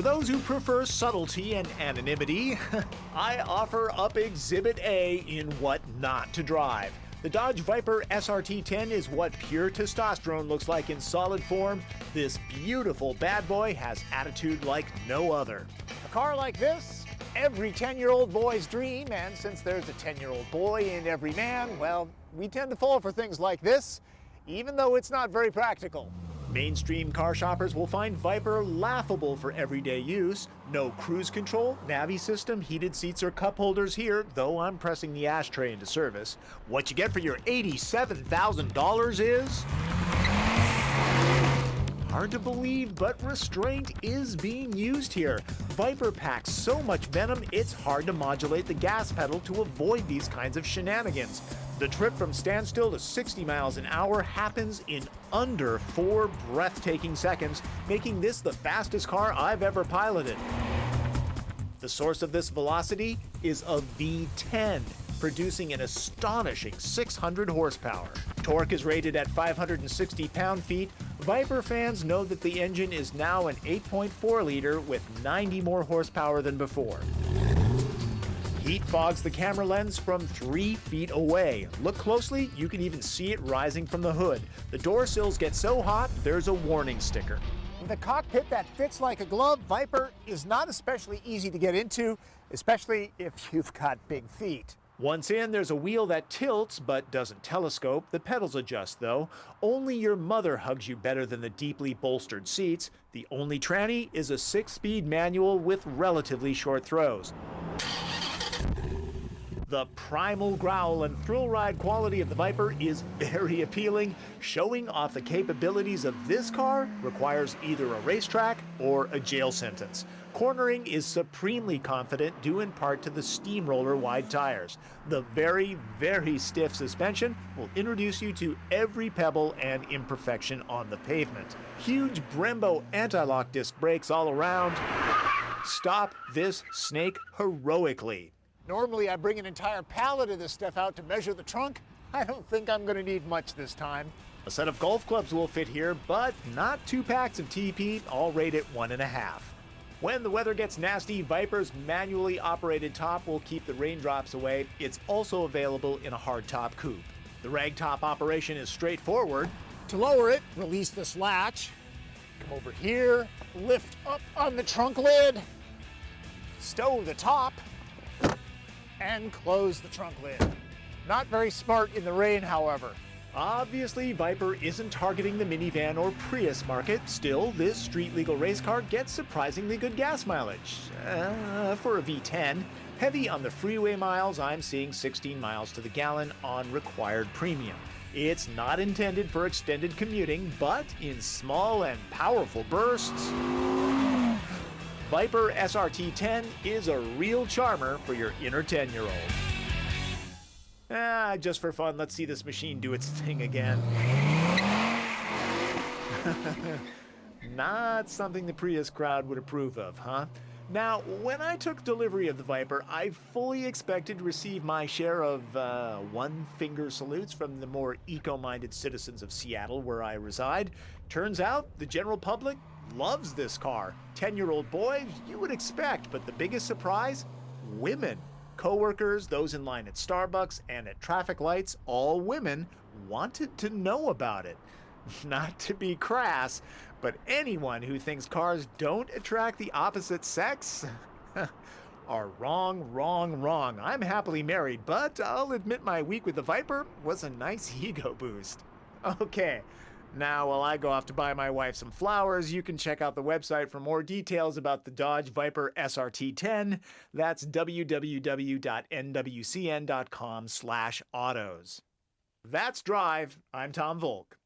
For those who prefer subtlety and anonymity, I offer up Exhibit A in what not to drive. The Dodge Viper SRT10 is what pure testosterone looks like in solid form. This beautiful bad boy has attitude like no other. A car like this, every 10-year-old boy's dream, and since there's a 10-year-old boy in every man, well, we tend to fall for things like this, even though it's not very practical. Mainstream car shoppers will find Viper laughable for everyday use. No cruise control, Navi system, heated seats, or cup holders here, though I'm pressing the ashtray into service. What you get for your $87,000 is... hard to believe, but restraint is being used here. Viper packs so much venom, it's hard to modulate the gas pedal to avoid these kinds of shenanigans. The trip from standstill to 60 miles an hour happens in under 4 breathtaking seconds, making this the fastest car I've ever piloted. The source of this velocity is a V10, producing an astonishing 600 horsepower. Torque is rated at 560 pound-feet. Viper fans know that the engine is now an 8.4 liter with 90 more horsepower than before. Heat fogs the camera lens from 3 feet away. Look closely, you can even see it rising from the hood. The door sills get so hot, there's a warning sticker. With a cockpit that fits like a glove, Viper is not especially easy to get into, especially if you've got big feet. Once in, there's a wheel that tilts but doesn't telescope. The pedals adjust, though. Only your mother hugs you better than the deeply bolstered seats. The only tranny is a 6-speed manual with relatively short throws. The primal growl and thrill ride quality of the Viper is very appealing. Showing off the capabilities of this car requires either a racetrack or a jail sentence. Cornering is supremely confident due in part to the steamroller wide tires. The very, very stiff suspension will introduce you to every pebble and imperfection on the pavement. Huge Brembo anti-lock disc brakes all around. Stop this snake heroically. Normally I bring an entire pallet of this stuff out to measure the trunk. I don't think I'm going to need much this time. A set of golf clubs will fit here, but not 2 packs of TP, all rated 1.5. When the weather gets nasty, Viper's manually operated top will keep the raindrops away. It's also available in a hardtop coupe. The ragtop operation is straightforward. To lower it, release this latch, come over here, lift up on the trunk lid, stow the top, and close the trunk lid. Not very smart in the rain, however. Obviously, Viper isn't targeting the minivan or Prius market. Still, this street-legal race car gets surprisingly good gas mileage. For a V10. Heavy on the freeway miles, I'm seeing 16 miles to the gallon on required premium. It's not intended for extended commuting, but in small and powerful bursts, Viper SRT10 is a real charmer for your inner 10-year-old. Just for fun, let's see this machine do its thing again. Not something the Prius crowd would approve of, huh? Now, when I took delivery of the Viper, I fully expected to receive my share of one-finger salutes from the more eco-minded citizens of Seattle, where I reside. Turns out, the general public loves this car. 10-year-old boys, you would expect, but the biggest surprise? Women. Coworkers, those in line at Starbucks and at traffic lights, all women, wanted to know about it. Not to be crass, but anyone who thinks cars don't attract the opposite sex are wrong. I'm happily married, but I'll admit my week with the Viper was a nice ego boost. Okay, now while I go off to buy my wife some flowers, you can check out the website for more details about the Dodge Viper SRT10. That's www.nwcn.com/autos. That's Drive. I'm Tom Volk.